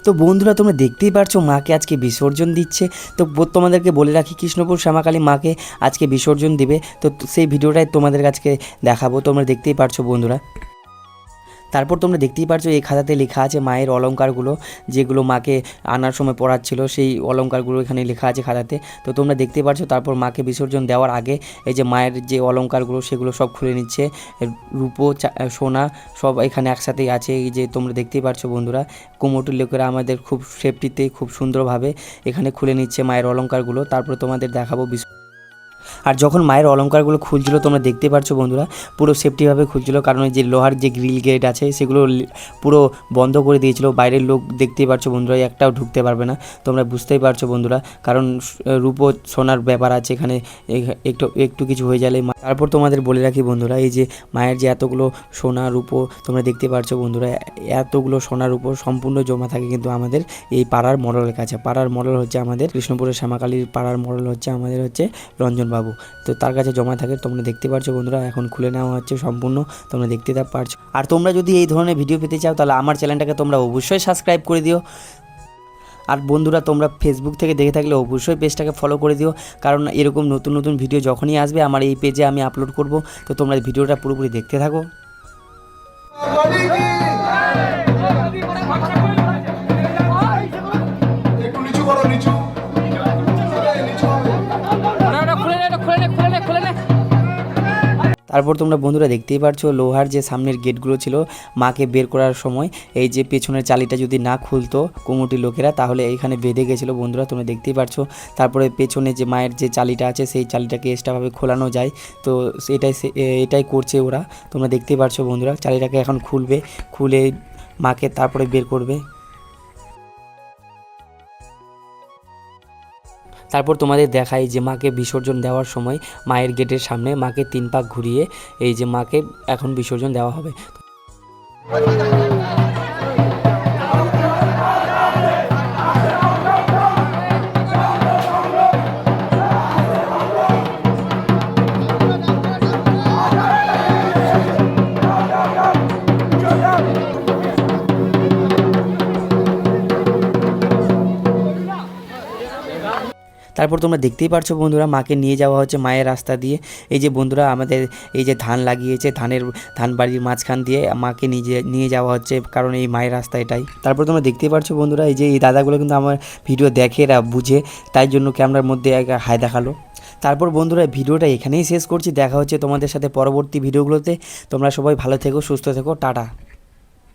তো বন্ধুরা তোমরা দেখতেই পারছো মাকে আজকে বিসর্জন দিচ্ছে। তো তোমাদেরকে বলে রাখি কৃষ্ণপুর শ্যামাকালী মাকে আজকে বিসর্জন দিবে। তো সেই ভিডিওটাই তোমাদের কাছে দেখাবো, তোমরা দেখতেই পারছো বন্ধুরা। তারপর তোমরা দেখতেই পারছো এই খাতাতে লেখা আছে মায়ের অলংকারগুলো, যেগুলো মাকে আনার সময় পড়াচ্ছিল সেই অলংকারগুলো এখানে লেখা আছে খাতাতে। তো তোমরা দেখতেই পারছো তারপর মাকে বিসর্জন দেওয়ার আগে এই যে মায়ের যে অলংকারগুলো সেগুলো সব খুলে নিচ্ছে। রূপো সোনা সব এখানে একসাথেই আছে। এই যে তোমরা দেখতেই পারছো বন্ধুরা, কুমোরটুলির লোকেরা আমাদের খুব সেফটিতে খুব সুন্দরভাবে এখানে খুলে নিচ্ছে মায়ের অলংকারগুলো। তারপর তোমাদের দেখাবো। আর যখন মায়ের অলংকারগুলো খুলছিল তোমরা দেখতে পারছো বন্ধুরা, পুরো সেফটিভাবে খুলছিল, কারণ যে লোহার যে গ্রিল গেট আছে সেগুলো পুরো বন্ধ করে দিয়েছিল। বাইরের লোক দেখতেই পারছো বন্ধুরা, একটাও ঢুকতে পারবে না। তোমরা বুঝতেই পারছো বন্ধুরা, কারণ রূপো সোনার ব্যাপার আছে এখানে, একটু কিছু হয়ে গেলে। তারপর তোমাদের বলে রাখি বন্ধুরা, এই যে মায়ের যে এতগুলো সোনা রূপো তোমরা দেখতে পারছো বন্ধুরা, এতগুলো সোনা রূপো সম্পূর্ণ জমা থাকে কিন্তু আমাদের এই পাড়ার মডেলের কাছে। পাড়ার মডেল হচ্ছে আমাদের কৃষ্ণপুরের শ্যামাকালীর পাড়ার মডেল হচ্ছে আমাদের হচ্ছে রঞ্জনবাবু। তো তার কাছে জমা থাকে। তোমরা দেখতে পারছো বন্ধুরা, এখন খুলে নেওয়া হচ্ছে সম্পূর্ণ, তোমরা দেখতে পারছো। আর তোমরা যদি এই ধরনের ভিডিও পেতে চাও তাহলে আমার চ্যানেলটাকে তোমরা অবশ্যই সাবস্ক্রাইব করে দিও। আর বন্ধুরা তোমরা ফেসবুক থেকে দেখে থাকলে অবশ্যই পেজটাকে ফলো করে দিও, কারণ এরকম নতুন নতুন ভিডিও যখনই আসবে আমার এই পেজে আমি আপলোড করব। তো তোমরা ভিডিওটা পুরোপুরি দেখতে থাকো। তারপর তোমরা বন্ধুরা দেখতেই পারছো লোহার যে সামনের গেটগুলো ছিল মাকে বের করার সময়, এই যে পেছনের চালিটা যদি না খুলতো কুমুরটির লোকেরা তাহলে এইখানে বেঁধে গেছিলো বন্ধুরা, তোমরা দেখতেই পারছো। তারপরে পেছনে যে মায়ের যে চালিটা আছে সেই চালিটাকে এক্সট্রাভাবে খোলানো যায়, তো এটাই করছে ওরা। তোমরা দেখতেই পারছো বন্ধুরা, চালিটাকে এখন খুলে মাকে তারপরে বের করবে। তারপর তোমাদের দেখাই যে মাকে বিসর্জন দেওয়ার সময় মায়ের গেটের সামনে মাকে 3 পাক ঘুরিয়ে এই যে মাকে এখন বিসর্জন দেওয়া হবে। তারপর তোমরা দেখতেই পারছো বন্ধুরা মাকে নিয়ে যাওয়া হচ্ছে মায়ের রাস্তা দিয়ে। এই যে বন্ধুরা আমাদের এই যে ধান লাগিয়েছে, ধান বাড়ির মাঝখান দিয়ে মাকে নিয়ে যাওয়া হচ্ছে, কারণ এই মায়ের রাস্তা এটাই। তারপর তোমরা দেখতেই পারছো বন্ধুরা, এই যে এই দাদাগুলো কিন্তু আমার ভিডিও দেখে এরা বুঝে, তাই জন্য ক্যামেরার মধ্যে হাই দেখালো। তারপর বন্ধুরা ভিডিওটা এখানেই শেষ করছি, দেখা হচ্ছে তোমাদের সাথে পরবর্তী ভিডিওগুলোতে। তোমরা সবাই ভালো থেকো, সুস্থ থেকো, টাটা।